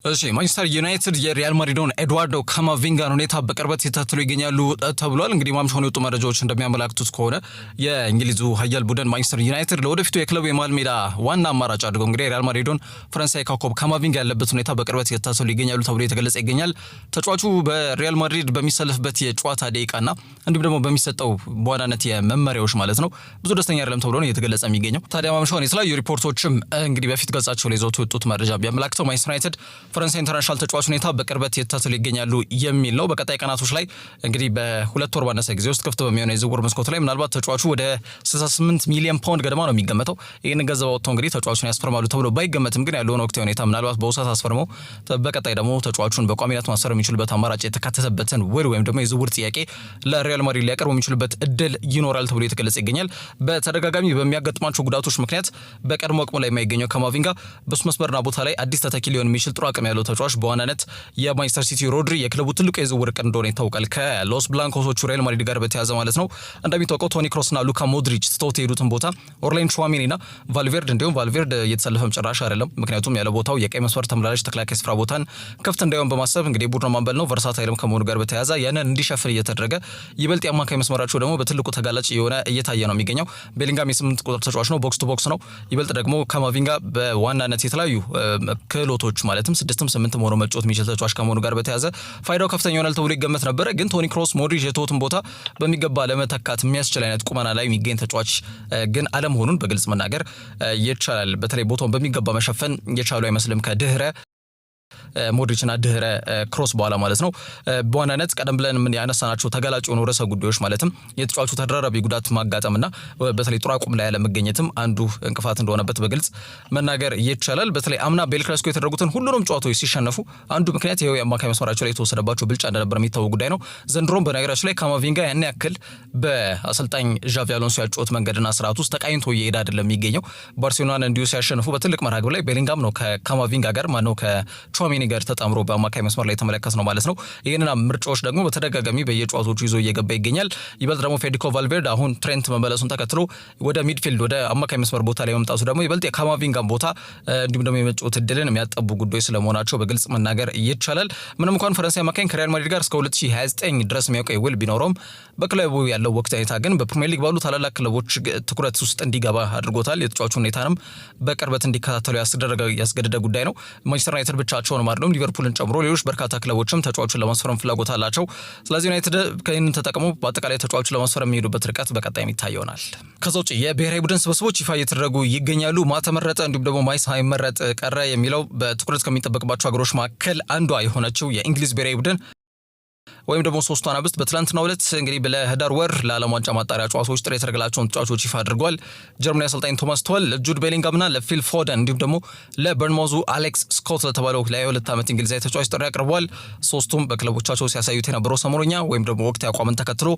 እሺ ማንቸስተር ዩናይትድ የሪያል ማድሪድን ኤድዋርዶ ካማቪንጋን ሁኔታ በቅርበት ሲተትሉ ይገኛሉ ተብሏል። እንግዲህ ማምሻውን የወጡ መረጃዎች እንደሚያመላክቱት ከሆነ የእንግሊዙ ኃያል ቡድን ማንቸስተር ዩናይትድ ለወደፊቱ የክለቡ የመሃል ሜዳ ዋና አማራጭ አድርገው እንግዲህ ሪያል ማድሪድን ፈረንሳይ ኮከብ ካማቪንጋ ያለበት ሁኔታ በቅርበት ሲተትሉ ይገኛሉ ተብሎ የተገለጸ ይገኛል። ተጫዋቹ በሪያል ማድሪድ በሚሰለፍበት የጨዋታ ደቂቃና እንዲሁም ደግሞ በሚሰጠው በዋናነት የመመሪያዎች ማለት ነው ብዙ ደስተኛ አይደለም ተብሎ ነው የተገለጸ የሚገኘው። ታዲያ ማምሻውን የተለያዩ ሪፖርቶችም እንግዲህ በፊት ገጻቸው ላይ ይዘው የወጡት መረጃ ቢያመላክተው ማንቸስተር ዩናይትድ ፈረንሳይ ኢንተርናሽናል ተጫዋች ሁኔታ በቅርበት የተተሉ ይገኛሉ የሚል ነው። በቀጣይ ቀናቶች ላይ እንግዲህ በሁለት ወር ባነሰ ጊዜ ውስጥ ክፍት በሚሆነው የዝውውር መስኮት ላይ ምናልባት ተጫዋቹ ወደ 68 ሚሊዮን ፓውንድ ገደማ ነው የሚገመተው። ይህን ገንዘብ አውጥተው እንግዲህ ተጫዋቹን ያስፈርማሉ ተብሎ ባይገመትም ግን ያለውን ወቅታዊ ሁኔታ ምናልባት በውሰት አስፈርመው በቀጣይ ደግሞ ተጫዋቹን በቋሚነት ማሰር የሚችሉበት አማራጭ የተካተተበትን ውል ወይም ደግሞ የዝውውር ጥያቄ ለሪያል ማድሪድ ሊያቀርቡ የሚችሉበት እድል ይኖራል ተብሎ የተገለጸ ይገኛል። በተደጋጋሚ በሚያጋጥማቸው ጉዳቶች ምክንያት በቀድሞ አቅሙ ላይ የማይገኘው ካማቪንጋ በሱ መስመርና ቦታ ላይ አዲስ ተተኪ ሊሆን የሚችል ጥሩ አቅም ያለው ተጫዋች በዋናነት የማንቸስተር ሲቲ ሮድሪ የክለቡ ትልቁ የዝውውር ዕቅድ እንደሆነ ይታወቃል። ከሎስ ብላንኮሶቹ ሪያል ማድሪድ ጋር በተያያዘ ማለት ነው። እንደሚታወቀው ቶኒ ክሮስና ሉካ ሞድሪች ትተውት የሄዱትን ቦታ ኦርላይን ቹዋሜኒና ቫልቬርድ እንዲሁም ቫልቬርድ እየተሰለፈም ጭራሽ አይደለም። ምክንያቱም ያለ ቦታው የቀይ መስመር ተመላላሽ ተከላካይ ስፍራ ቦታን ክፍት እንዳይሆን በማሰብ እንግዲህ ቡድኑ ማንበል ነው ቨርሳታይልም ከመሆኑ ጋር በተያያዘ ያንን እንዲሸፍን እየተደረገ ይበልጥ የአማካይ መስመራቸው ደግሞ በትልቁ ተጋላጭ የሆነ እየታየ ነው የሚገኘው። ቤሊንጋም የ8 ቁጥር ተጫዋች ነው፣ ቦክስ ቱ ቦክስ ነው። ይበልጥ ደግሞ ካማቪንጋ በዋናነት የተለያዩ ክህሎቶች ማለትም 6ም 8ም ሆኖ መጫወት የሚችል ተጫዋች ከመሆኑ ጋር በተያያዘ ፋይዳው ከፍተኛ ይሆናል ተብሎ ይገመት ነበረ። ግን ቶኒ ክሮስ ሞድሪች የተውትን ቦታ በሚገባ ለመተካት የሚያስችል አይነት ቁመና ላይ የሚገኝ ተጫዋች ግን አለመሆኑን በግልጽ መናገር ይቻላል። በተለይ ቦታውን በሚገባ መሸፈን የቻሉ አይመስልም ከድህረ ሞድሪችና ድህረ ክሮስ በኋላ ማለት ነው። በዋናነት ቀደም ብለን ምን ያነሳናቸው ተጋላጭ የሆኑ ርዕሰ ጉዳዮች ማለትም የተጫዋቹ ተደራራቢ ጉዳት ማጋጠምና በተለይ ጥሩ አቋም ላይ ያለመገኘትም አንዱ እንቅፋት እንደሆነበት በግልጽ መናገር ይቻላል። በተለይ አምና ቤል ክላሲኮ የተደረጉትን ሁሉንም ጨዋታዎች ሲሸነፉ አንዱ ምክንያት ይሄው የአማካይ መስመራቸው ላይ የተወሰደባቸው ብልጫ እንደነበር የሚታወቅ ጉዳይ ነው። ዘንድሮም በነገራችን ላይ ካማቪንጋ ያን ያክል በአሰልጣኝ ዣቪ አሎንሶ ያጫወት መንገድና ስርዓት ውስጥ ተቃኝቶ እየሄደ አይደለም የሚገኘው። ባርሴሎናን እንዲሁ ሲያሸንፉ በትልቅ መርሃ ግብር ላይ ቤሊንጋም ነው ከካማቪንጋ ጋር ማነው ከቹዋሜኒ ጋር ተጣምሮ በአማካይ መስመር ላይ ተመለከት ነው ማለት ነው። ይሄንና ምርጫዎች ደግሞ በተደጋጋሚ በየጨዋታዎቹ ይዞ እየገባ ይገኛል። ይበልጥ ደግሞ ፌዴሪኮ ቫልቬርድ አሁን ትሬንት መመለሱን ተከትሎ ወደ ሚድፊልድ ወደ አማካይ መስመር ቦታ ላይ መምጣቱ ደግሞ ይበልጥ የካማቪንጋን ቦታ እንዲሁም ደግሞ የመጫወት እድልን የሚያጠቡ ጉዳዮች ስለመሆናቸው በግልጽ መናገር ይቻላል። ምንም እንኳን ፈረንሳይ አማካኝ ከሪያል ማድሪድ ጋር እስከ 2029 ድረስ የሚያውቀው ውል ቢኖረውም በክለቡ ያለው ወቅት ሁኔታ ግን በፕሪሚየር ሊግ ባሉ ታላላቅ ክለቦች ትኩረት ውስጥ እንዲገባ አድርጎታል። የተጫዋቹ ሁኔታንም በቅርበት እንዲከታተሉ ያስገደደ ጉዳይ ነው። ማንቸስተር ዩናይትድ ብቻቸውን ማድረም ሊቨርፑልን ጨምሮ ሌሎች በርካታ ክለቦችም ተጫዋቹን ለማስፈረም ፍላጎት አላቸው። ስለዚህ ዩናይትድ ከይህንን ተጠቅሞ በአጠቃላይ ተጫዋቹን ለማስፈረም የሚሄዱበት ርቀት በቀጣይ የሚታይ ይሆናል። ከዛ ውጭ የብሔራዊ ቡድን ስብስቦች ይፋ እየተደረጉ ይገኛሉ። ማተመረጠ እንዲሁም ደግሞ ማይስ ሳይመረጥ ቀረ የሚለው በትኩረት ከሚጠበቅባቸው ሀገሮች መካከል አንዷ የሆነችው የእንግሊዝ ብሔራዊ ቡድን ወይም ደግሞ ሶስቱ አናብስት በትላንትናው ዕለት እንግዲህ ለህዳር ወር ለዓለም ዋንጫ ማጣሪያ ጨዋታዎች ጥሪ የተደረገላቸውን ተጫዋቾች ይፋ አድርጓል። ጀርመኒ አሰልጣኝ ቶማስ ቱኸል ለጁድ ቤሊንጋምና ለፊል ፎደን እንዲሁም ደግሞ ለበርንማውዙ አሌክስ ስኮት ለተባለው ለ22 ዓመት እንግሊዛዊ ተጫዋች ጥሪ አቅርቧል። ሶስቱም በክለቦቻቸው ሲያሳዩት የነበረው ሰሞኑኛ ወይም ደግሞ ወቅታዊ አቋምን ተከትሎ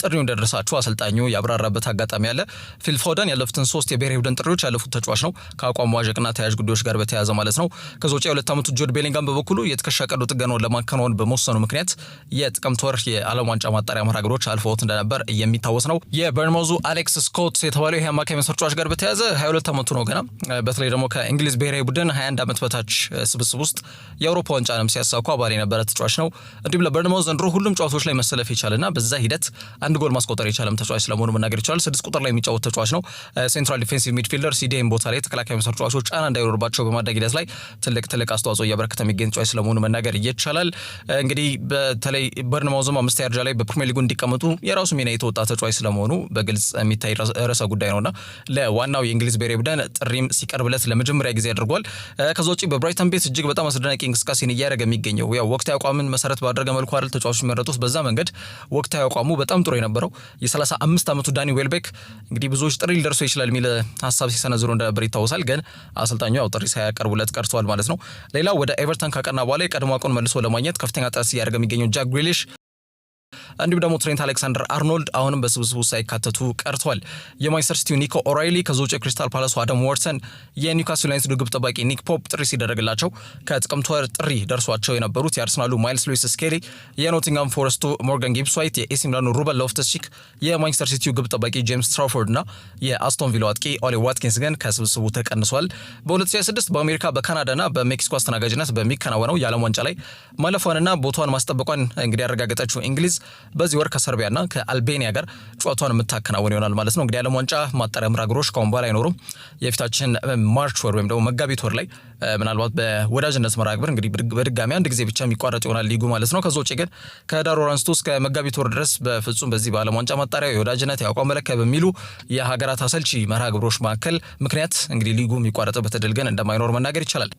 ጥሪው እንደደረሳቸው አሰልጣኙ ያብራራበት አጋጣሚ አለ። ፊል ፎደን ያለፉትን 3 የብሔራዊ ቡድን ጥሪዎች ያለፉት ተጫዋች ነው ከአቋም መዋዠቅና ተያያዥ ጉዳዮች ጋር በተያያዘ ማለት ነው። ከዛ ውጭ የ2 ዓመቱ ጁድ ቤሊንጋም በበኩሉ የትከሻ ቀዶ ጥገናውን ለማከናወን በመወሰኑ ምክንያት የጥቅምት ወር የዓለም ዋንጫ ማጣሪያ መርሃ ግብሮች አልፈውት እንደነበር የሚታወስ ነው። የበርንማውዙ አሌክስ ስኮት የተባለው ይሄ አማካይ መስመር ተጫዋች ጋር በተያያዘ 22 ዓመቱ ነው ገና። በተለይ ደግሞ ከእንግሊዝ ብሔራዊ ቡድን 21 ዓመት በታች ስብስብ ውስጥ የአውሮፓ ዋንጫንም ሲያሳኩ አባል የነበረ ተጫዋች ነው። እንዲሁም ለበርንማውዝ ዘንድሮ ሁሉም ጨዋታዎች ላይ መሰለፍ የቻለና በዛ ሂደት አንድ ጎል ማስቆጠር የቻለም ተጫዋች ስለመሆኑ መናገር ይቻላል። 6 ቁጥር ላይ የሚጫወት ተጫዋች ነው። ሴንትራል ዲፌንሲቭ ሚድፊልደር ሲዲኤም ቦታ ላይ ተከላካይ መስመር ተጫዋቾች ጫና እንዳይኖርባቸው በማድረግ ሂደት ላይ ትልቅ አስተዋጽኦ እያበረከተ የሚገኝ ተጫዋች ስለመሆኑ መናገር ይቻላል። እንግዲህ በተለይ በርንማውዝም 5ኛ ደረጃ ላይ በፕሪሚየር ሊጉ እንዲቀመጡ የራሱ ሚና የተወጣ ተጫዋች ስለመሆኑ በግልጽ የሚታይ ርዕሰ ጉዳይ ነውና ለዋናው የእንግሊዝ ብሔራዊ ቡድን ጥሪም ሲቀርብለት ለመጀመሪያ ጊዜ አድርጓል። ከዛ ውጪ በብራይተን ቤት እጅግ በጣም አስደናቂ እንቅስቃሴን እያደረገ የሚገኘው ያው ወቅታዊ አቋምን መሰረት ባደረገ መልኩ አይደል ተጫዋቾች የሚመረጡት። በዛ መንገድ ወቅታዊ አቋሙ በጣም ጥሩ የነበረው የ35 ዓመቱ ዳኒ ዌልቤክ እንግዲህ ብዙዎች ጥሪ ሊደርሰው ይችላል የሚል ሀሳብ ሲሰነዝሩ እንደነበር ይታወሳል። ግን አሰልጣኙ ያው ጥሪ ሳያቀርቡለት ቀርቷል ማለት ነው። ሌላው ወደ ኤቨርተን ካቀና በኋላ የቀድሞ አቋሙን መልሶ ለማግኘት ከፍተኛ ጥረት እያደረገ የሚገኘው ጃክ ግሪሊሽ እንዲሁም ደግሞ ትሬንት አሌክሳንደር አርኖልድ አሁንም በስብስቡ ሳይካተቱ ቀርቷል። የማንቸስተር ሲቲው ኒኮ ኦራይሊ ከዞጭ ክሪስታል ፓላሱ አዳም ዋርተን የኒውካስል ዩናይትድ ግብ ጠባቂ ኒክ ፖፕ ጥሪ ሲደረግላቸው ከጥቅምት ወር ጥሪ ደርሷቸው የነበሩት የአርሰናሉ ማይልስ ሉዊስ ስኬሊ፣ የኖቲንጋም ፎረስቱ ሞርጋን ጊብስ ዋይት፣ የኤሲ ሚላኑ ሩበን ሎፍተስ-ቺክ፣ የማንቸስተር ሲቲው ግብ ጠባቂ ጄምስ ትራፎርድ እና የአስቶን ቪላ አጥቂ ኦሊ ዋትኪንስ ግን ከስብስቡ ተቀንሷል። በ2026 በአሜሪካ በካናዳና በሜክሲኮ አስተናጋጅነት በሚከናወነው የዓለም ዋንጫ ላይ ማለፏንና ቦታዋን ማስጠበቋን እንግዲህ ያረጋገጠችው እንግሊዝ በዚህ ወር ከሰርቢያና ከአልቤኒያ ጋር ጨዋታውን የምታከናውን ይሆናል ማለት ነው። እንግዲህ ዓለም ዋንጫ ማጣሪያ ምራ ግሮሽ ከአሁን በኋላ አይኖሩም። የፊታችን ማርች ወር ወይም ደግሞ መጋቢት ወር ላይ ምናልባት በወዳጅነት መርሃ ግብር እንግዲህ በድጋሚ አንድ ጊዜ ብቻ የሚቋረጥ ይሆናል ሊጉ ማለት ነው። ከዛ ውጪ ግን ከዳር ወር አንስቶ እስከ መጋቢት ወር ድረስ በፍጹም በዚህ በዓለም ዋንጫ ማጣሪያ የወዳጅነት የአቋም መለኪያ በሚሉ የሀገራት አሰልቺ መርሃ ግብሮች መካከል ምክንያት እንግዲህ ሊጉ የሚቋረጥበት ዕድል ግን እንደማይኖር መናገር ይቻላል።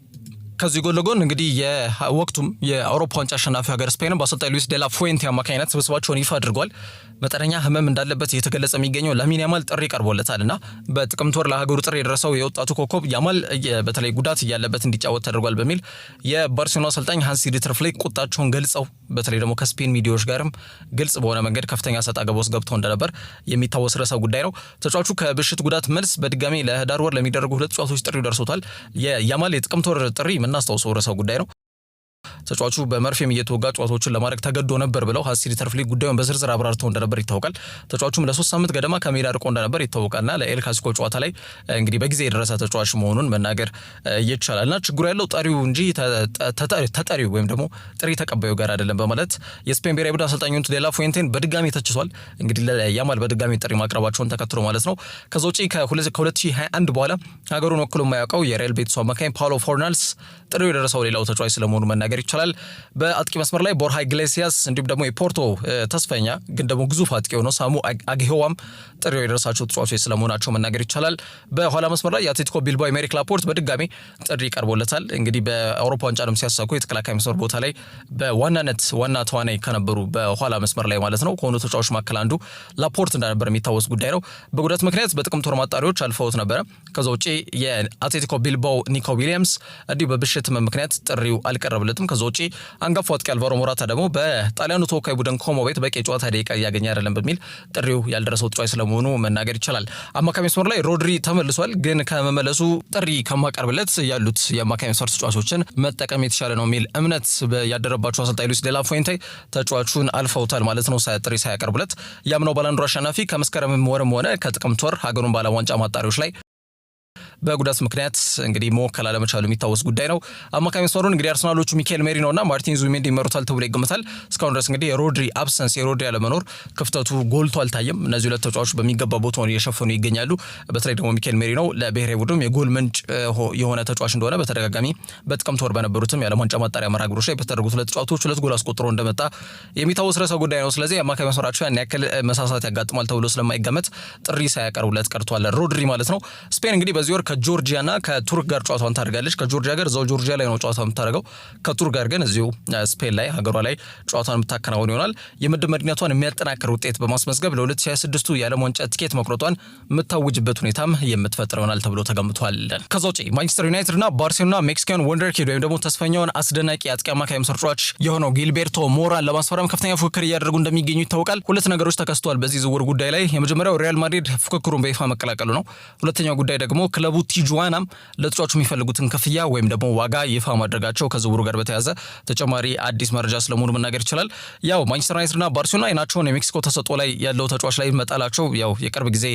ከዚህ ጎን ለጎን እንግዲህ የወቅቱም የአውሮፓ ዋንጫ አሸናፊ ሀገር ስፔን በአሰልጣኝ ሉዊስ ዴላ ፉዌንቴ አማካኝነት ስብስባቸውን ይፋ አድርጓል። መጠነኛ ህመም እንዳለበት እየተገለጸ የሚገኘው ላሚን ያማል ጥሪ ቀርቦለታልና በጥቅምት ወር ለሀገሩ ጥሪ የደረሰው የወጣቱ ኮከብ ያማል በተለይ ጉዳት እያለበት እንዲጫወት ተደርጓል በሚል የባርሴሎና አሰልጣኝ ሃንሲ ዲተር ፍሊክ ቁጣቸውን ገልጸው በተለይ ደግሞ ከስፔን ሚዲያዎች ጋርም ግልጽ በሆነ መንገድ ከፍተኛ ሰጣ ገባ ውስጥ ገብተው እንደነበር የሚታወስ ርዕሰ ጉዳይ ነው። ተጫዋቹ ከብሽት ጉዳት መልስ በድጋሚ ለህዳር ወር ለሚደረጉ 2 ጨዋታዎች ጥሪ ደርሶታል። የያማል የጥቅምት ወር ጥሪ የምናስታውሰው ርዕሰ ጉዳይ ነው። ተጫዋቹ በመርፌም እየተወጋ ጨዋታዎችን ለማድረግ ተገዶ ነበር ብለው ሃንሲ ዲተር ፍሊክ ጉዳዩን በዝርዝር አብራርተው እንደነበር ይታወቃል። ተጫዋቹም ለ3 ሳምንት ገደማ ከሜዳ ርቆ እንደነበር ይታወቃልና ለኤል ክላሲኮ ጨዋታ ላይ እንግዲህ በጊዜ የደረሰ ተጫዋች መሆኑን መናገር ይቻላልና ችግሩ ያለው ጠሪው እንጂ ተጠሪው ወይም ደግሞ ጥሪ ተቀባዩ ጋር አይደለም በማለት የስፔን ብሔራዊ ቡድን አሰልጣኙን ዴላ ፉዌንቴን በድጋሚ ተችቷል። እንግዲህ ለያማል በድጋሚ ጥሪ ማቅረባቸውን ተከትሎ ማለት ነው። ከዛ ውጪ ከ2021 በኋላ ሀገሩን ወክሎ የማያውቀው የሪያል ቤቲሱ አማካኝ ፓውሎ ፎርናልስ ጥሪው የደረሰው ሌላው ተጫዋች ስለመሆኑ መናገር ይቻላል። በአጥቂ መስመር ላይ ቦርሃ ኢግሌሲያስ እንዲሁም ደግሞ የፖርቶ ተስፈኛ ግን ደግሞ ግዙፍ አጥቂ የሆነው ሳሙ አጊሆዋም ጥሪው የደረሳቸው ተጫዋቾች ስለመሆናቸው መናገር ይቻላል። በኋላ መስመር ላይ የአትሌቲኮ ቢልባኦ ኤሜሪክ ላፖርት በድጋሚ ጥሪ ቀርቦለታል። እንግዲህ በአውሮፓ ዋንጫ ነው ሲያሳኩ የተከላካይ መስመር ቦታ ላይ በዋናነት ዋና ተዋናይ ከነበሩ በኋላ መስመር ላይ ማለት ነው ከሆኑ ተጫዋቾች መካከል አንዱ ላፖርት እንደነበር የሚታወስ ጉዳይ ነው። በጉዳት ምክንያት በጥቅምት ወር ማጣሪያዎች አልፈውት ነበረ። ከዛ ውጪ የአትሌቲኮ ቢልባኦ ኒኮ ዊሊያምስ እንዲሁ በብሽት ምክንያት ጥሪው አልቀረበለትም። ከዛ ውጪ አንጋፋው አጥቂ አልቫሮ ሞራታ ደግሞ በጣሊያኑ ተወካይ ቡድን ኮሞ ቤት በቂ ጨዋታ ደቂቃ እያገኘ አይደለም በሚል ጥሪው ያልደረሰው ተጫዋች ስለመሆኑ መናገር ይቻላል። አማካይ መስመር ላይ ሮድሪ ተመልሷል። ግን ከመመለሱ ጥሪ ከማቀርብለት ያሉት የአማካይ መስመር ተጫዋቾችን መጠቀም የተሻለ ነው የሚል እምነት ያደረባቸው አሰልጣኝ ሉዊስ ዴላ ፉዌንቴ ተጫዋቹን አልፈውታል ማለት ነው ጥሪ ሳያቀርቡለት። ያምነው ባላንዶር አሸናፊ ከመስከረም ወርም ሆነ ከጥቅምት ወር ሀገሩን ባለ ዋንጫ ማጣሪያዎች ላይ በጉዳት ምክንያት እንግዲህ መወከል አለመቻሉ የሚታወስ ጉዳይ ነው። አማካይ መስመሩን እንግዲህ አርሰናሎቹ ሚካኤል ሜሪኖ እና ማርቲን ዙቢሜንዲ ይመሩታል ተብሎ ይገመታል። እስካሁን ድረስ እንግዲህ የሮድሪ አብሰንስ የሮድሪ አለመኖር ክፍተቱ ጎልቶ አልታየም። እነዚህ ሁለት ተጫዋቾች በሚገባ ቦታውን እየሸፈኑ ይገኛሉ። በተለይ ደግሞ ሚካኤል ሜሪኖ ለብሔራዊ ቡድን የጎል ምንጭ የሆነ ተጫዋች እንደሆነ በተደጋጋሚ በጥቅምት ወር በነበሩትም የዓለም ዋንጫ ማጣሪያ መርሃ ግብሮች ላይ በተደረጉት 2 ጨዋታዎች 2 ጎል አስቆጥሮ እንደመጣ የሚታወስ ርዕሰ ጉዳይ ነው። ስለዚህ አማካይ መስመራቸው ያን ያክል መሳሳት ያጋጥማል ተብሎ ስለማይገመት ጥሪ ሳያቀርቡለት ቀርቷል ሮድሪ ማለት ነው። ስፔን እንግዲህ በዚህ ወር ከጆርጂያና ከቱርክ ጋር ጨዋታውን ታደርጋለች። ከጆርጂያ ጋር እዛው ጆርጂያ ላይ ነው ጨዋታውን የምታደርገው። ከቱርክ ጋር ግን እዚሁ ስፔን ላይ ሀገሯ ላይ ጨዋታውን የምታከናውን ይሆናል። የምድብ መዲናቷን የሚያጠናክር ውጤት በማስመዝገብ ለ2026 የዓለም ዋንጫ ቲኬት መቁረጧን የምታውጅበት ሁኔታም የምትፈጥር ይሆናል ተብሎ ተገምቷል። ከዛ ውጪ ማንቸስተር ዩናይትድ እና ባርሴሎና ሜክሲካን ወንደርኪድ ወይም ደግሞ ተስፈኛውን አስደናቂ አጥቂ አማካይ መስመር ተጫዋች የሆነው ጊልቤርቶ ሞራን ለማስፈረም ከፍተኛ ፉክክር እያደረጉ እንደሚገኙ ይታወቃል። 2 ነገሮች ተከስተዋል በዚህ ዝውውር ጉዳይ ላይ። የመጀመሪያው ሪያል ማድሪድ ፉክክሩን በይፋ መቀላቀሉ ነው። ሁለተኛው ጉዳይ ደግሞ ክለቡ ቲጁዋናም ለተጫዋቹ የሚፈልጉትን ክፍያ ወይም ደግሞ ዋጋ ይፋ ማድረጋቸው ከዝውውሩ ጋር በተያያዘ ተጨማሪ አዲስ መረጃ ስለመሆኑ መናገር ይችላል። ያው ማንቸስተር ዩናይትድና ባርሴሎና አይናቸውን የሜክሲኮ ተሰጥኦ ላይ ያለው ተጫዋች ላይ መጣላቸው ያው የቅርብ ጊዜ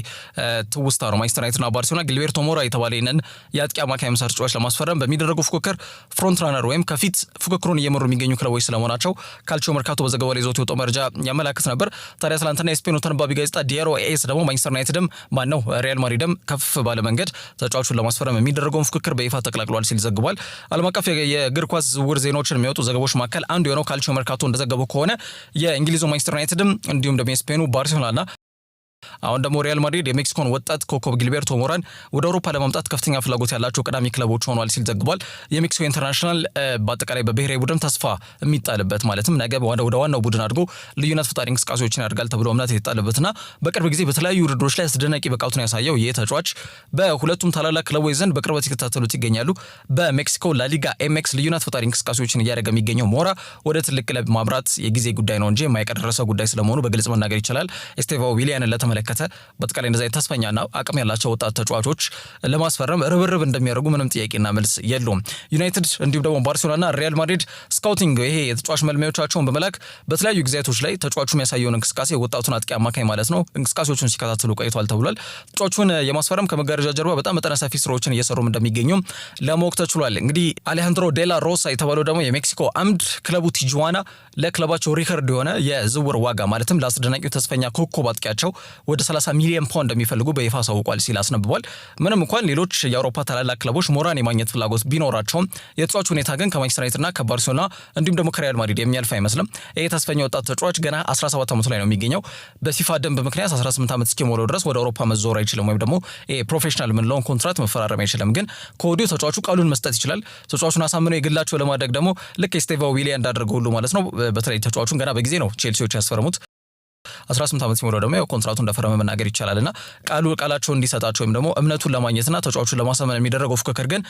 ትውስታ ነው። ማንቸስተር ዩናይትድና ባርሴሎና ጊልቤርቶ ሞራ የተባለ ይነን የአጥቂ አማካይ መስመር ተጫዋች ለማስፈረም በሚደረጉ ፉክክር ፍሮንት ራነር ወይም ከፊት ፉክክሩን እየመሩ የሚገኙ ክለቦች ስለመሆናቸው ካልቺዮ መርካቶ በዘገባው ላይ ይዞት የወጣው መረጃ ያመላክት ነበር። ታዲያ ትናንትና የስፔኑ ተነባቢ ጋዜጣ ዲያሮ ኤስ ደግሞ ማንቸስተር ዩናይትድም ማነው ሪያል ማድሪድም ከፍ ባለ መንገድ ተጫዋቹን ለማስፈረም የሚደረገውን ፉክክር በይፋ ተቀላቅሏል ሲል ዘግቧል። ዓለም አቀፍ የእግር ኳስ ዝውውር ዜናዎችን የሚወጡ ዘገቦች መካከል አንዱ የሆነው ካልቺዮ መርካቶ እንደዘገበው ከሆነ የእንግሊዙ ማንቸስተር ዩናይትድም እንዲሁም ደግሞ የስፔኑ ባርሴሎናና አሁን ደግሞ ሪያል ማድሪድ የሜክሲኮን ወጣት ኮከብ ጊልቤርቶ ሞራን ወደ አውሮፓ ለማምጣት ከፍተኛ ፍላጎት ያላቸው ቀዳሚ ክለቦች ሆኗል ሲል ዘግቧል። የሜክሲኮ ኢንተርናሽናል በአጠቃላይ በብሔራዊ ቡድን ተስፋ የሚጣልበት ማለትም ነገ ወደ ዋናው ቡድን አድርጎ ልዩነት ፈጣሪ እንቅስቃሴዎችን ያደርጋል ተብሎ እምነት የተጣለበትና በቅርብ ጊዜ በተለያዩ ውድድሮች ላይ አስደናቂ ብቃቱን ያሳየው ይህ ተጫዋች በሁለቱም ታላላቅ ክለቦች ዘንድ በቅርበት ይከታተሉት ይገኛሉ። በሜክሲኮ ላሊጋ ኤምኤክስ ልዩነት ፈጣሪ እንቅስቃሴዎችን እያደረገ የሚገኘው ሞራ ወደ ትልቅ ክለብ ማምራት የጊዜ ጉዳይ ነው እንጂ የማይቀር ርዕሰ ጉዳይ ስለመሆኑ በግልጽ መናገር ይቻላል። ኤስቴቫ ዊሊያንን ለተመለከተ በአጠቃላይ እንደዚህ ተስፈኛና አቅም ያላቸው ወጣት ተጫዋቾች ለማስፈረም ርብርብ እንደሚያደርጉ ምንም ጥያቄና መልስ የለውም። ዩናይትድ እንዲሁም ደግሞ ባርሴሎናና ሪያል ማድሪድ ስካውቲንግ ይሄ የተጫዋች መልማዮቻቸውን በመላክ በተለያዩ ጊዜያቶች ላይ ተጫዋቹ የሚያሳየውን እንቅስቃሴ ወጣቱን አጥቂ አማካይ ማለት ነው እንቅስቃሴዎቹን ሲከታተሉ ቆይቷል ተብሏል። ተጫዋቹን የማስፈረም ከመጋረጃ ጀርባ በጣም መጠነ ሰፊ ስራዎችን እየሰሩ እንደሚገኙ ለማወቅ ተችሏል። እንግዲህ አሌሃንድሮ ዴላ ሮሳ የተባለው ደግሞ የሜክሲኮ አምድ ክለቡ ቲጁዋና ለክለባቸው ሪከርድ የሆነ የዝውውር ዋጋ ማለትም ለአስደናቂው ተስፈኛ ኮከብ አጥቂያቸው ወደ 30 ሚሊዮን ፓውንድ እንደሚፈልጉ በይፋ አሳውቋል ሲል አስነብቧል። ምንም እንኳን ሌሎች የአውሮፓ ታላላቅ ክለቦች ሞራን የማግኘት ፍላጎት ቢኖራቸውም የተጫዋቹ ሁኔታ ግን ከማንቸስተር ዩናይትድና ከባርሴሎና እንዲሁም ደግሞ ከሪያል ማድሪድ የሚያልፍ አይመስልም። ይሄ ተስፈኛ ወጣት ተጫዋች ገና 17 ዓመቱ ላይ ነው የሚገኘው። በፊፋ ደንብ ምክንያት 18 ዓመት እስኪሞላው ድረስ ወደ አውሮፓ መዞር አይችልም ወይም ደግሞ ፕሮፌሽናል ምንለውን ኮንትራት መፈራረም አይችልም። ግን ከወዲሁ ተጫዋቹ ቃሉን መስጠት ይችላል። ተጫዋቹን አሳምነው የግላቸው ለማድረግ ደግሞ ልክ ኤስቴቫ ዊሊያን እንዳደረገው ሁሉ ማለት ነው። በተለይ ተጫዋቹን ገና በጊዜ ነው ቼልሲዎች ያስፈረሙት። 18 ዓመት ሲሞላው ደግሞ ያው ኮንትራቱ እንደፈረመ መናገር ይቻላልና ቃላቸውን እንዲሰጣቸው ወይም ደግሞ እምነቱን ለማግኘትና ተጫዋቹን ለማሳመን የሚደረገው ፉክክር ግን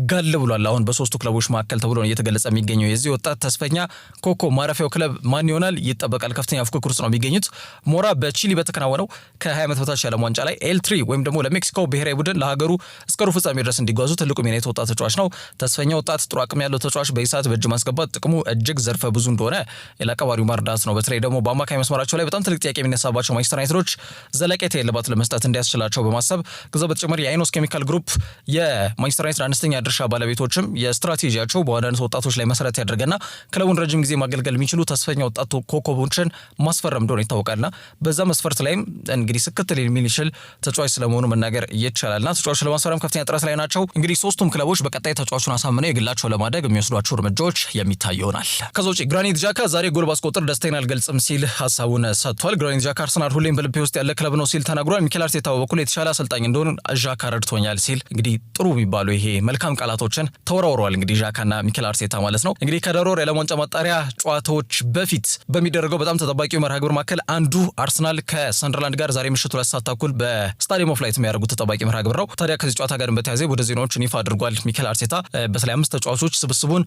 ጋል ብሏል። አሁን በሶስቱ ክለቦች መካከል ተብሎ ነው እየተገለጸ የሚገኘው። የዚህ ወጣት ተስፈኛ ኮከብ ማረፊያው ክለብ ማን ይሆናል ይጠበቃል። ከፍተኛ ፉክክር ውስጥ ነው የሚገኙት። ሞራ በቺሊ በተከናወነው ከ20 ዓመት በታች የዓለም ዋንጫ ላይ ኤል3 ወይም ደግሞ ለሜክሲኮ ብሔራዊ ቡድን ለሀገሩ እስከ ሩብ ፍጻሜ ድረስ እንዲጓዙ ትልቁ ሚና የተወጣ ተጫዋች ነው። ተስፈኛ ወጣት ጥሩ አቅም ያለው ተጫዋች በኢሳት በእጅ ማስገባት ጥቅሙ እጅግ ዘርፈ ብዙ እንደሆነ የላቀባሪው ማርዳት ነው። በተለይ ደግሞ በአማካይ መስመራቸው ላይ በጣም ትልቅ ጥያቄ የሚነሳባቸው ማንቸስተር ዩናይትዶች ዘለቄታ የለባት ለመስጠት እንዲያስችላቸው በማሰብ ከዛ በተጨማሪ የአይኖስ ኬሚካል ግሩፕ የማንቸስተር ዩናይትድ አነስተኛ ድርሻ ባለቤቶችም የስትራቴጂያቸው በዋናነት ወጣቶች ላይ መሰረት ያደርገና ክለቡን ረጅም ጊዜ ማገልገል የሚችሉ ተስፈኛ ወጣት ኮከቦችን ማስፈረም እንደሆነ ይታወቃልና በዛ መስፈርት ላይም እንግዲህ ስክት ሊል የሚችል ተጫዋች ስለመሆኑ መናገር ይቻላልና ተጫዋቹን ለማስፈረም ከፍተኛ ጥረት ላይ ናቸው። እንግዲህ ሶስቱም ክለቦች በቀጣይ ተጫዋቹን አሳምነው የግላቸው ለማድረግ የሚወስዷቸው እርምጃዎች የሚታዩ ይሆናል። ከዛ ውጪ ግራኒት ዣካ ዛሬ ጎል ባስቆጥር ደስታዬን አልገልጽም ሲል ሀሳቡን ሰጥቷል። ግራኒት ዣካ አርሰናል ሁሌም በልቤ ውስጥ ያለ ክለብ ነው ሲል ተናግሯል። ሚኬል አርቴታ በበኩሉ የተሻለ አሰልጣኝ እንደሆነ ዣካ ረድቶኛል ሲል እንግዲህ ጥሩ የሚባሉ ይሄ መልካም ቃላቶችን ተወራውረዋል። እንግዲህ ዣካና ሚኬል አርቴታ ማለት ነው። እንግዲህ ከደሮር የዓለም ዋንጫ ማጣሪያ ጨዋታዎች በፊት በሚደረገው በጣም ተጠባቂው መርሃ ግብር መካከል አንዱ አርሰናል ከሰንደርላንድ ጋር ዛሬ ምሽት 2 ሰዓት ተኩል በስታዲየም ኦፍ ላይት የሚያደርጉት ተጠባቂ መርሃ ግብር ነው። ታዲያ ከዚህ ጨዋታ ጋር በተያያዘ ወደ ዜናዎችን ይፋ አድርጓል። ሚኬል አርቴታ በተለይ 5 ተጫዋቾች ስብስቡን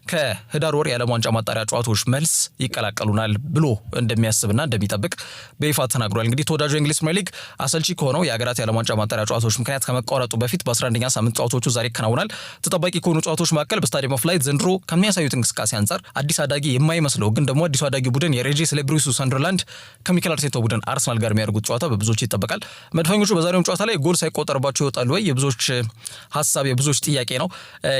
ከህዳር ወር የዓለም ዋንጫ ማጣሪያ ጨዋታዎች መልስ ይቀላቀሉናል ብሎ እንደሚያስብና እንደሚጠብቅ በይፋ ተናግሯል። እንግዲህ ተወዳጁ የእንግሊዝ ፕሪሚየር ሊግ አሰልቺ ከሆነው የሀገራት የዓለም ዋንጫ ማጣሪያ ጨዋታዎች ምክንያት ከመቋረጡ በፊት በ11ኛ ሳምንት ጨዋታዎቹ ዛሬ ይከናወናል። ተጠባቂ ከሆኑ ጨዋታዎች መካከል በስታዲየም ኦፍ ላይት ዘንድሮ ከሚያሳዩት እንቅስቃሴ አንጻር አዲስ አዳጊ የማይመስለው ግን ደግሞ አዲሱ አዳጊ ቡድን የሬጄ ሴሌብሪሱ ሰንደርላንድ ከሚኬል አርቴታ ቡድን አርሰናል ጋር የሚያደርጉት ጨዋታ በብዙዎች ይጠበቃል። መድፈኞቹ በዛሬው ጨዋታ ላይ ጎል ሳይቆጠርባቸው ይወጣሉ ወይ የብዙዎች ሀሳብ የብዙዎች ጥያቄ ነው።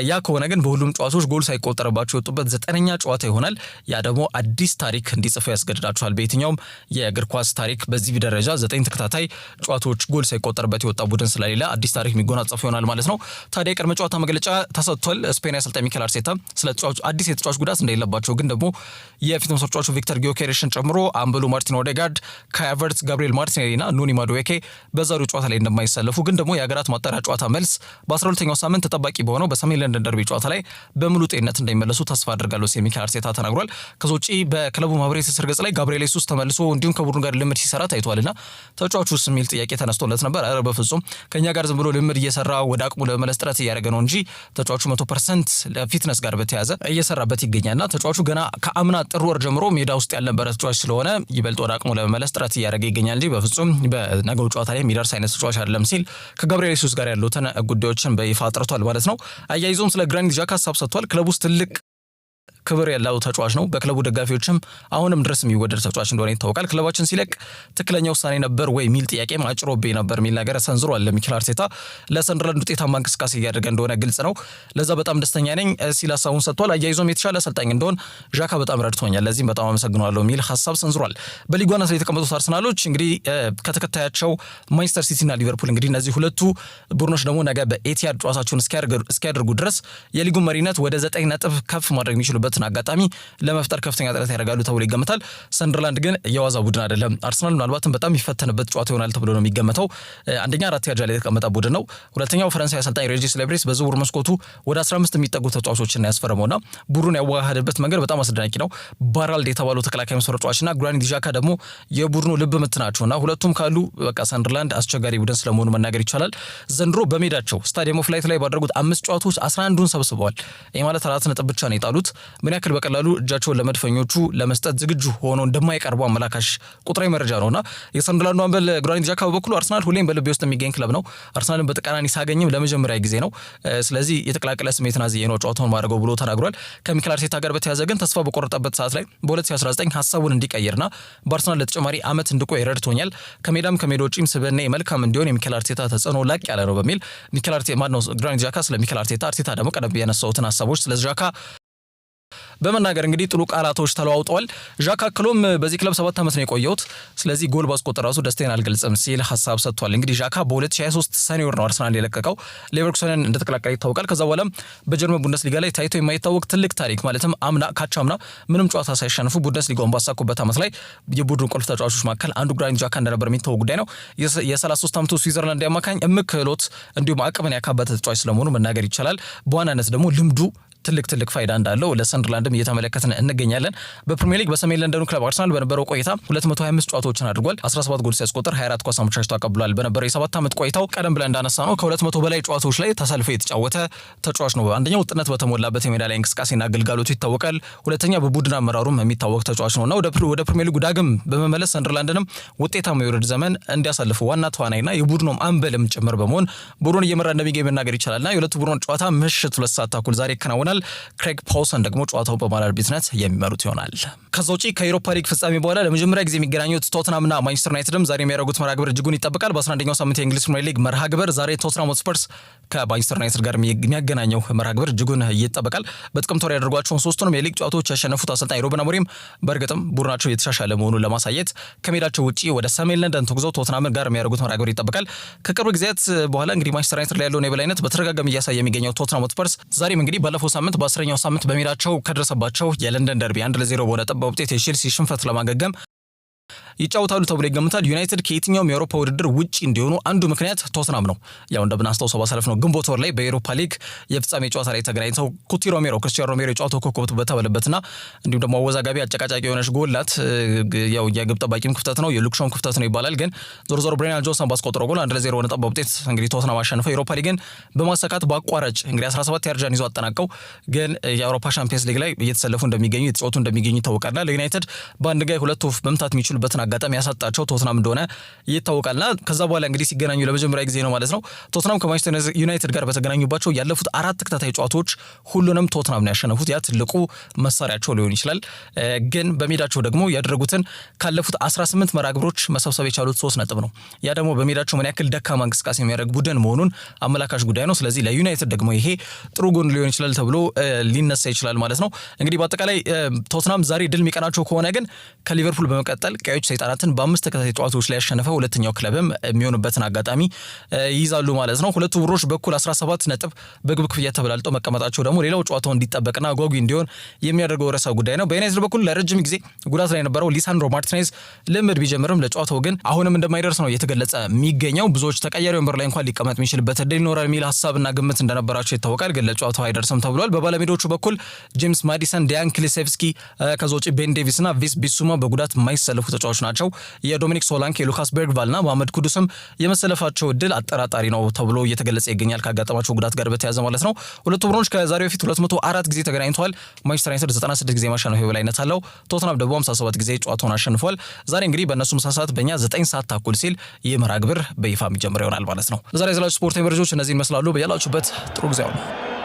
ያ ከሆነ ግን በሁሉም ጨዋታዎች ጎል ሳይቆጠርባቸው የወጡበት 9ኛ ጨዋታ ይሆናል። ያ ደግሞ አዲስ ታሪክ እንዲጽፉ ያስገድዳቸዋል። በየትኛውም የእግር ኳስ ታሪክ በዚህ ደረጃ 9 ተከታታይ ጨዋታዎች ጎል ሳይቆጠርበት የወጣ ቡድን ስለሌለ አዲስ ታሪክ የሚጎናጸፉ ይሆናል ማለት ነው። ታዲያ የቅድመ ጨዋታ መግለጫ ተሰጥቷል። ስፔን አሰልጣኝ ሚኬል አርቴታ ስለ አዲስ የተጫዋች ጉዳት እንደሌለባቸው ግን ደግሞ የፊት መስመር ተጫዋቹ ቪክተር ጊዮኬሬሽን ጨምሮ አምበሉ ማርቲን ኦዴጋርድ፣ ካይ ሃቨርትዝ፣ ጋብሪኤል ማርቲኔሊና ኑኒ ማዱዌኬ በዛሬው ጨዋታ ላይ እንደማይሰለፉ ግን ደግሞ የሀገራት ማጣሪያ ጨዋታ መልስ በ12ኛው ሳምንት ተጠባቂ በሆነው በሰሜን ለንደን ደርቢ ጨዋታ ላይ በሙሉ ጤንነት እንደሚመለሱ ተስፋ አድርጋለሁ ሲል ሚኬል አርቴታ ተናግሯል። ከዛ ውጪ በክለቡ ማህበራዊ ትስስር ገጽ ላይ ጋብሪኤል ሱስ ተመልሶ እንዲሁም ከቡድኑ ጋር ልምድ ሲሰራ ታይቷልና ተጫዋቹስ የሚል ጥያቄ ተነስቶለት ነበር። አረ በፍጹም ከኛ ጋር ዝም ብሎ ልምድ እየሰራ ወደ አቅሙ ለመመለስ ጥረት እያደረገ ነው እንጂ ተጫዋቹ 100% ለፊትነስ ጋር በተያያዘ እየሰራበት ይገኛልና ተጫዋቹ ገና ከአምና ጥር ወር ጀምሮ ሜዳ ውስጥ ያልነበረ ተጫዋች ስለሆነ ይበልጥ ወደ አቅሙ ለመመለስ ጥረት እያደረገ ይገኛል እንጂ በፍጹም በነገው ጨዋታ ላይ የሚደርስ አይነት ተጫዋች አይደለም ሲል ከጋብሪኤል ሱስ ጋር ያሉትን ጉዳዮችን በይፋ አጥርቷል ማለት ነው። አያይዞም ስለ ግራኒት ዣካ ሀሳብ ሰጥቷል። ክለቡ ውስጥ ትልቅ ክብር ያለው ተጫዋች ነው። በክለቡ ደጋፊዎችም አሁንም ድረስ የሚወደድ ተጫዋች እንደሆነ ይታወቃል። ክለባችን ሲለቅ ትክክለኛ ውሳኔ ነበር ወይ ሚል ጥያቄ ማጭሮብኝ ነበር ሚል ነገር ሰንዝሯል። ሚኬል አርቴታ ለሰንደርላንድ ውጤታማ እንቅስቃሴ እያደረገ እንደሆነ ግልጽ ነው። ለዛ በጣም ደስተኛ ነኝ ሲል ሀሳቡን ሰጥቷል። አያይዞም የተሻለ አሰልጣኝ እንደሆን ዣካ በጣም ረድቶኛል፣ ለዚህም በጣም አመሰግናለሁ ሚል ሀሳብ ሰንዝሯል። በሊጉ አናት ላይ የተቀመጡት አርሰናሎች እንግዲህ ከተከታያቸው ማንቸስተር ሲቲና ሊቨርፑል እንግዲህ እነዚህ ሁለቱ ቡድኖች ደግሞ ነገ በኤቲሃድ ጨዋታቸውን እስኪያደርጉ ድረስ የሊጉ መሪነት ወደ 9 ነጥብ ከፍ ማድረግ የሚችሉበት የሚችሉበትን አጋጣሚ ለመፍጠር ከፍተኛ ጥረት ያደርጋሉ ተብሎ ይገመታል። ሰንደርላንድ ግን የዋዛ ቡድን አይደለም። አርሰናል ምናልባትም በጣም የሚፈተንበት ጨዋታ ይሆናል ተብሎ ነው የሚገመተው። አንደኛ 4 ደረጃ ላይ የተቀመጠ ቡድን ነው። ሁለተኛው ፈረንሳይ አሰልጣኝ ሬጂስ ሌብሬስ በዝውውር መስኮቱ ወደ 15 የሚጠጉ ተጫዋቾችን ያስፈረመውና ቡድኑን ያዋሃደበት መንገድ በጣም አስደናቂ ነው። ባራልድ የተባለው ተከላካይ መስመር ተጫዋችና ግራኒት ዣካ ደግሞ የቡድኑ ልብ ምት ናቸውና ሁለቱም ካሉ በቃ ሰንደርላንድ አስቸጋሪ ቡድን ስለመሆኑ መናገር ይቻላል። ዘንድሮ በሜዳቸው ስታዲየም ኦፍ ላይት ላይ ባደረጉት 5 ጨዋታዎች 11ዱን ሰብስበዋል። ይህ ማለት 4 ነጥብ ብቻ ነው የጣሉት። ምን ያክል በቀላሉ እጃቸውን ለመድፈኞቹ ለመስጠት ዝግጁ ሆኖ እንደማይቀርቡ አመላካሽ ቁጥራዊ መረጃ ነውና የሰንደርላንዱ አምበል ግራኒት ዣካ በበኩሉ አርሰናል ሁሌም በልቤ ውስጥ የሚገኝ ክለብ ነው። አርሰናልን በተቃራኒ ሳገኝም ለመጀመሪያ ጊዜ ነው። ስለዚህ የተቀላቀለ ስሜትን አዝዬ ነው ጨዋታውን ማድረገው ብሎ ተናግሯል። ከሚኬል አርቴታ ጋር በተያያዘ ግን ተስፋ በቆረጠበት ሰዓት ላይ በ2019 ሀሳቡን እንዲቀይርና በአርሰናል ለተጨማሪ ዓመት እንዲቆይ ረድቶኛል። ከሜዳም ከሜዳ ውጪም ስብዕናዬ መልካም እንዲሆን የሚኬል አርቴታ ተጽዕኖ ላቅ ያለ ነው በሚል ሚኬል አርቴታ ማነው ግራኒት ዣካ ስለ ሚኬል አርቴታ ደግሞ ቀደም ብዬ ያነሳሁትን ሀሳቦች ስለ ዣካ በመናገር እንግዲህ ጥሩ ቃላቶች ተለዋውጠዋል። ዣካ አክሎም በዚህ ክለብ 7 ዓመት ነው የቆየሁት፣ ስለዚህ ጎል ባስቆጠረ ራሱ ደስታዬን አልገልጽም ሲል ሀሳብ ሰጥቷል። እንግዲህ ዣካ በ2023 ሰኔ ወር ነው አርሰናል የለቀቀው። ሌቨርኩሰንን እንደተቀላቀለ ይታወቃል። ከዛ በኋላ በጀርመን ቡንደስሊጋ ላይ ታይቶ የማይታወቅ ትልቅ ታሪክ ማለትም ካቻምና ምንም ጨዋታ ሳይሸነፉ ቡንደስሊጋውን ባሳኩበት ዓመት ላይ የቡድን ቁልፍ ተጫዋቾች መካከል አንዱ ግራኒት ዣካ እንደነበር የሚታወቅ ጉዳይ ነው። የ33 ዓመቱ ስዊዘርላንድ አማካኝ እምቅ ክህሎት እንዲሁም አቅምን ያካበተ ተጫዋች ስለመሆኑ መናገር ይቻላል። በዋናነት ደግሞ ልምዱ ትልቅ ፋይዳ እንዳለው ለሰንደርላንድም እየተመለከትን እንገኛለን። በፕሪሚየር ሊግ በሰሜን ለንደኑ ክለብ አርሰናል በነበረው ቆይታ 225 ጨዋታዎችን አድርጓል። 17 ጎል ሲያስቆጥር 24 ኳስ አመቻችቶ አቀብሏል። በነበረው የ7 ዓመት ቆይታው ቀደም ብለን እንዳነሳ ነው ከ200 በላይ ጨዋታዎች ላይ ተሰልፎ የተጫወተ ተጫዋች ነው። አንደኛው ውጥነት በተሞላበት የሜዳ ላይ እንቅስቃሴና አገልግሎቱ ይታወቃል። ሁለተኛ በቡድን አመራሩም የሚታወቅ ተጫዋች ነውና ወደ ፕሪሚየር ሊጉ ዳግም በመመለስ ሰንደርላንድንም ውጤታማ የውድድር ዘመን እንዲያሳልፉ ዋና ተዋናይና የቡድኑም አንበልም ጭምር በመሆን ቡድኑን እየመራ እንደሚገኝ መናገር ይቻላልና የሁለቱ ቡድኖች ጨዋታ ምሽት 2 ሰዓት ተኩል ዛሬ ይከናወናል። ክሬግ ፓውሰን ደግሞ ጨዋታው በማል አርቢትነት የሚመሩት ይሆናል። ከዛ ውጪ ከዩሮፓ ሊግ ፍጻሜ በኋላ ለመጀመሪያ ጊዜ የሚገናኙት ቶተንሃምና ማንቸስተር ዩናይትድም ዛሬ የሚያደርጉት መርሃ ግብር እጅጉን ይጠበቃል። በ11ኛው ሳምንት የእንግሊዝ ፕሪሚየር ሊግ መርሃ ግብር ዛሬ ቶተንሃም ሆትስፐርስ ከማንቸስተር ዩናይትድ ጋር የሚያገናኘው መርሃ ግብር እጅጉን ይጠበቃል። በጥቅምት ወር ያደርጓቸውን 3ቱንም የሊግ ጨዋታዎች ያሸነፉት አሰልጣኝ ሩበን አሞሪም በእርግጥም ቡድናቸው የተሻሻለ መሆኑን ለማሳየት ከሜዳቸው ውጪ ወደ ሰሜን ለንደን ተጉዘው ቶተንሃምን ጋር የሚያደርጉት መርሃ ግብር ይጠበቃል። ከቅርብ ጊዜያት በኋላ እንግዲህ ማንቸስተር ዩናይትድ ላይ ያለውን የበላይነት በተደጋጋሚ እያሳየ የሚገኘው ቶተንሃም ሆትስፐርስ ዛሬም እንግዲህ ባለፈው ሳምንት በ10ኛው ሳምንት በሜዳቸው ከደረሰባቸው የለንደን ደርቢ 1-0 በሆነ ጠባብ ውጤት የቼልሲ ሽንፈት ለማገገም ይጫወታሉ ተብሎ ይገመታል። ዩናይትድ ከየትኛውም የአውሮፓ ውድድር ውጪ እንዲሆኑ አንዱ ምክንያት ቶተንሃም ነው። ያው እንደምናስታውሰው ባሳለፍ ነው ግንቦት ወር ላይ በኤሮፓ ሊግ የፍጻሜ ጨዋታ ላይ ተገናኝተው ክርስቲያን ሮሜሮ የጨዋታው ኮከብ በተባለበትና እንዲሁም ደግሞ አወዛጋቢ አጨቃጫቂ የሆነች ጎላት ያው የግብ ጠባቂም ክፍተት ነው የሉክሾም ክፍተት ነው ይባላል። ግን ዞሮ ብሬናን ጆንሰን ባስቆጠረው ጎል 1-0 በሆነ ጠባብ ውጤት እንግዲህ ቶተንሃም አሸንፈው የኤሮፓ ሊግን በማሳካት በአቋራጭ እንግዲህ 17 ያርጃን ይዞ አጠናቀው ግን የአውሮፓ ሻምፒየንስ ሊግ ላይ እየተሰለፉ እንደሚገኙ የተጫወቱ እንደሚገኙ ይታወቃልና ለዩናይትድ በአንድ ጋር ሁለት ወፍ መምታት የሚችሉበትን አጋጣሚ ያሳጣቸው ቶተንሃም እንደሆነ ይታወቃልና ከዛ በኋላ እንግዲህ ሲገናኙ ለመጀመሪያ ጊዜ ነው ማለት ነው። ቶተንሃም ከማንቸስተር ዩናይትድ ጋር በተገናኙባቸው ያለፉት 4 ተከታታይ ጨዋታዎች ሁሉንም ቶተንሃም ነው ያሸነፉት። ያ ትልቁ መሳሪያቸው ሊሆን ይችላል። ግን በሜዳቸው ደግሞ ያደረጉትን ካለፉት 18 መርሃ ግብሮች መሰብሰብ የቻሉት 3 ነጥብ ነው። ያ ደግሞ በሜዳቸው ምን ያክል ደካማ እንቅስቃሴ የሚያደርግ ቡድን መሆኑን አመላካሽ ጉዳይ ነው። ስለዚህ ለዩናይትድ ደግሞ ይሄ ጥሩ ጎን ሊሆን ይችላል ተብሎ ሊነሳ ይችላል ማለት ነው። እንግዲህ በአጠቃላይ ቶተንሃም ዛሬ ድል የሚቀናቸው ከሆነ ግን ከሊቨርፑል በመቀጠል ቀዮች ሰይጣናትን በ5 ተከታታይ ጨዋታዎች ላይ ያሸነፈው ሁለተኛው ክለብም የሚሆኑበትን አጋጣሚ ይይዛሉ ማለት ነው። ሁለቱ ቡድኖች በኩል 17 ነጥብ በግብ ክፍያ ተበላልጠው መቀመጣቸው ደግሞ ሌላው ጨዋታው እንዲጠበቅና ጓጊ እንዲሆን የሚያደርገው ርዕሰ ጉዳይ ነው። በዩናይትድ በኩል ለረጅም ጊዜ ጉዳት ላይ የነበረው ሊሳንድሮ ማርቲኔዝ ልምድ ቢጀምርም ለጨዋታው ግን አሁንም እንደማይደርስ ነው እየተገለጸ የሚገኘው። ብዙዎች ተቀያሪ ወንበር ላይ እንኳን ሊቀመጥ የሚችልበት እድል ይኖራል የሚል ሀሳብና ግምት እንደነበራቸው ይታወቃል። ግን ለጨዋታው አይደርስም ተብሏል። በባለሜዳዎቹ በኩል ጄምስ ማዲሰን፣ ዲያን ክሊሴቭስኪ ከዛ ውጪ ቤን ዴቪስና ቪስ ቢሱማ በጉዳት የማይሰለፉ ተጫዋቾች ናቸው። የዶሚኒክ ሶላንኬ፣ ሉካስ በርግቫልና መሐመድ ኩዱስም የመሰለፋቸው እድል አጠራጣሪ ነው ተብሎ እየተገለጸ ይገኛል ካጋጠማቸው ጉዳት ጋር በተያያዘ ማለት ነው። ሁለቱ ቡድኖች ከዛሬ በፊት 204 ጊዜ ተገናኝተዋል። ማንቸስተር ዩናይትድ 96 ጊዜ ማሸነፍ የበላይነት አለው። ቶተንሃም ደግሞ 57 ጊዜ ጨዋታውን አሸንፏል። ዛሬ እንግዲህ በእነሱ ምሳ ሰዓት በእኛ 9 ሰዓት ተኩል ሲል ይህ መርሃ ግብር በይፋ የሚጀምር ይሆናል ማለት ነው። ዛሬ ያላችሁ ስፖርታዊ መረጃዎች እነዚህን ይመስላሉ። በያላችሁበት ጥሩ ጊዜ ነው።